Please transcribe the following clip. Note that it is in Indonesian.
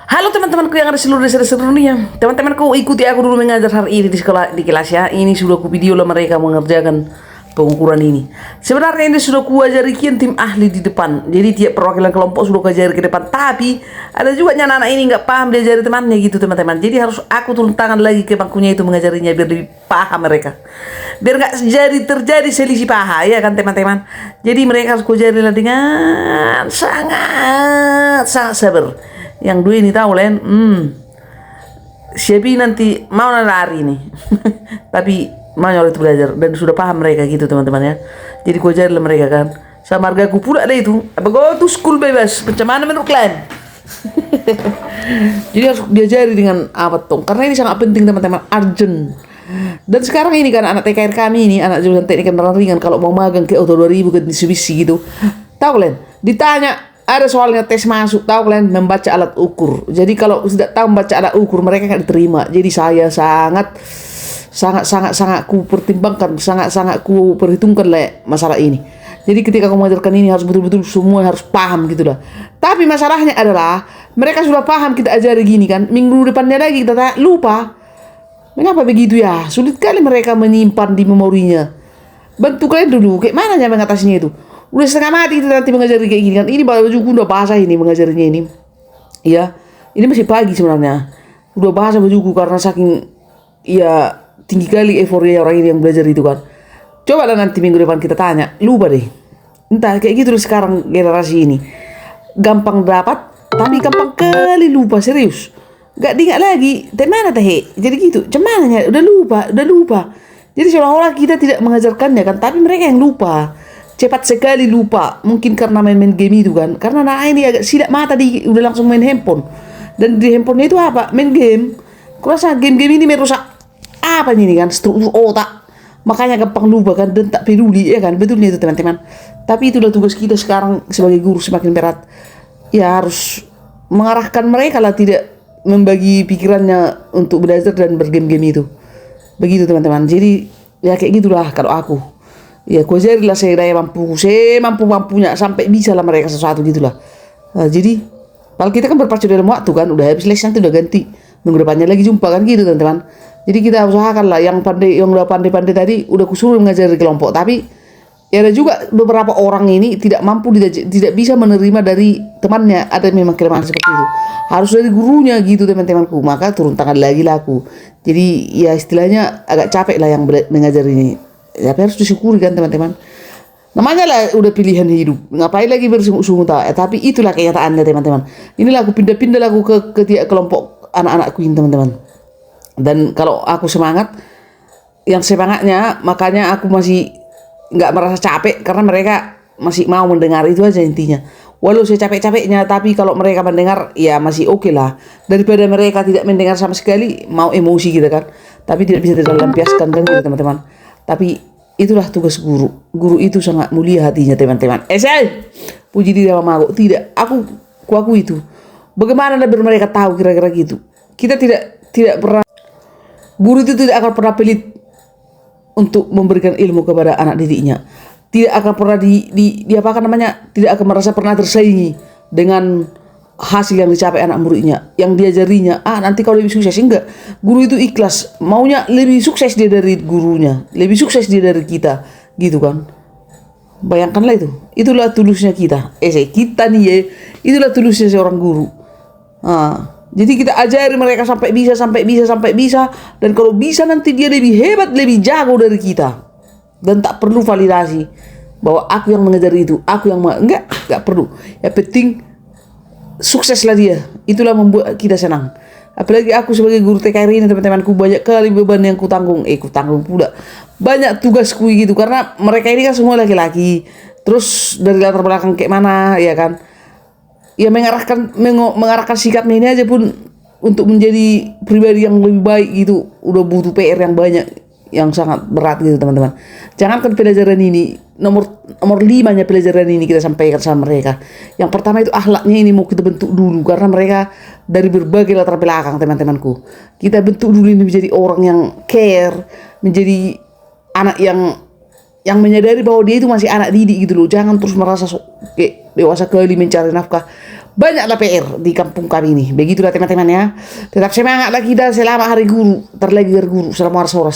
Halo teman-temanku yang ada seluruh dunia. Teman-temanku, ikuti aku dulu mengajar hari ini di sekolah di kelas ya. Ini sudah ku video lah mereka mengerjakan pengukuran ini. Sebenarnya ini sudah ku ajari kian tim ahli di depan. Jadi tiap perwakilan kelompok sudah ku ajari ke depan. Tapi ada juga anak-anak ini nggak paham diajari temannya gitu teman-teman. Jadi harus aku turun tangan lagi ke bangkunya itu mengajarinya biar lebih paham mereka. Biar nggak terjadi selisih paham ya kan teman-teman. Jadi mereka harus ku ajari dengan sangat sabar. Yang dua ini tahu Len, siapa nanti mau lari nih. Tapi mau itu belajar dan sudah paham mereka gitu teman-teman ya. Jadi ku ajarin mereka kan. Sama harga ku pula ada itu. Apa go to school bebas. Macam mana menurut kalian? Jadi harus diajari dengan apa tong. Karena ini sangat penting teman-teman, urgent. Dan sekarang ini kan anak TKR kami ini, anak jurusan teknik kendaraan ringan, kalau mau magang ke Auto 2000 ke Mitsubishi gitu. Tahu kalian? Ditanya ada soalnya tes masuk, tahu kalian membaca alat ukur. Jadi kalau tidak tahu membaca alat ukur mereka nggak diterima. Jadi saya sangat ku pertimbangkan, sangat ku perhitungkan lah masalah ini. Jadi ketika aku mengajarkan ini harus betul-betul semua harus paham gitu lah. Tapi masalahnya adalah mereka sudah paham kita ajari gini kan. Minggu depannya lagi kita lupa. Mengapa begitu ya? Sulit kali mereka menyimpan di memorinya. Bantu kalian dulu, kayak mana ya mengatasinya itu? Udah setengah mati kita nanti mengajari kayak gini kan. Ini bajuku udah basah ini mengajarinya ini. Iya, ini masih pagi sebenarnya. Udah basah bajuku karena saking ya tinggi kali euforia orang ini yang belajar itu kan. Coba lah nanti minggu depan kita tanya. Lupa deh. Entah kayak gitu sekarang generasi ini. Gampang dapat tapi gampang kali lupa serius. Gak diingat lagi. Teh mana teh? Jadi gitu. Cuman udah lupa. Jadi seolah-olah kita tidak mengajarkannya kan, tapi mereka yang lupa. Cepat sekali lupa, mungkin karena main-main game itu kan. Karena anak ini agak sidak mata udah langsung main handphone. Dan di handphonenya itu apa? Main game. Kurasa game-game ini merusak apa ini kan, struktur otak. Makanya gampang lupa kan dan tak peduli ya kan. Betulnya itu teman-teman. Tapi itulah tugas kita sekarang sebagai guru semakin berat. Ya harus mengarahkan mereka lah, tidak membagi pikirannya untuk belajar dan bergame-game itu. Begitu teman-teman. Jadi ya kayak gitulah kalau aku. Ya ku ajarilah sedaya mampunya sampai bisa lah mereka sesuatu gitulah. Nah, jadi kalau kita kan berpacu dalam waktu kan, udah habis les nanti udah ganti, minggu depannya lagi jumpa kan gitu teman-teman. Jadi kita usahakan lah yang udah pandai-pandai tadi udah kusuruh mengajar di kelompok, tapi ya ada juga beberapa orang ini tidak mampu, tidak bisa menerima dari temannya, ada memang kelemahan seperti itu. Harus dari gurunya gitu teman-temanku, maka turun tangan lagi lah aku. Jadi ya istilahnya agak capek lah yang mengajar ini. Ya harus disyukuri kan teman-teman. Namanya lah udah pilihan hidup. Ngapain lagi bersungut-sungut tapi itulah kenyataannya teman-teman. Inilah aku pindah-pindah aku ke tiap kelompok anak-anakku ini teman-teman. Dan kalau aku semangat, yang semangatnya makanya aku masih nggak merasa capek karena mereka masih mau mendengar, itu aja intinya. Walau saya capek-capeknya, tapi kalau mereka mendengar ya masih oke lah. Daripada mereka tidak mendengar sama sekali, mau emosi gitu kan. Tapi tidak bisa terlampiaskan kan gitu teman-teman. Tapi itulah tugas guru. Guru itu sangat mulia hatinya teman-teman. Puji diri sama aku. Tidak, aku itu. Bagaimana biar mereka tahu kira-kira gitu. Kita tidak pernah, guru itu tidak akan pernah pelit untuk memberikan ilmu kepada anak didiknya. Tidak akan pernah tidak akan merasa pernah tersaingi dengan hasil yang dicapai anak muridnya, yang diajarinya. Nanti kalau lebih sukses, enggak. Guru itu ikhlas, maunya lebih sukses dia dari gurunya, lebih sukses dia dari kita, gitu kan. Bayangkanlah itu. Itulah tulusnya kita. Kita nih ya, itulah tulusnya seorang guru. Jadi kita ajari mereka sampai bisa, dan kalau bisa nanti dia lebih hebat, lebih jago dari kita. Dan tak perlu validasi bahwa aku yang mengajar itu, enggak perlu. Yang penting sukseslah dia. Itulah membuat kita senang. Apalagi aku sebagai guru TKR ini teman-temanku, banyak kali beban yang kutanggung pula. Banyak tugasku gitu karena mereka ini kan semua laki-laki. Terus dari latar belakang kayak mana ya kan. Ya mengarahkan sikapnya ini aja pun untuk menjadi pribadi yang lebih baik gitu udah butuh PR yang banyak, yang sangat berat gitu teman-teman. Jangankan pelajaran ini, nomor 5-nya pelajaran ini kita sampaikan sama mereka. Yang pertama itu akhlaknya ini mau kita bentuk dulu, karena mereka dari berbagai latar belakang teman-temanku. Kita bentuk dulu ini menjadi orang yang care, menjadi anak yang menyadari bahwa dia itu masih anak didik gitu loh. Jangan terus merasa kayak dewasa kali mencari nafkah. banyaklah PR di kampung kami ini. Begitulah teman-teman ya. Tetap semangat lagi dah selama hari guru. Terlagi hari guru. Selamat sore.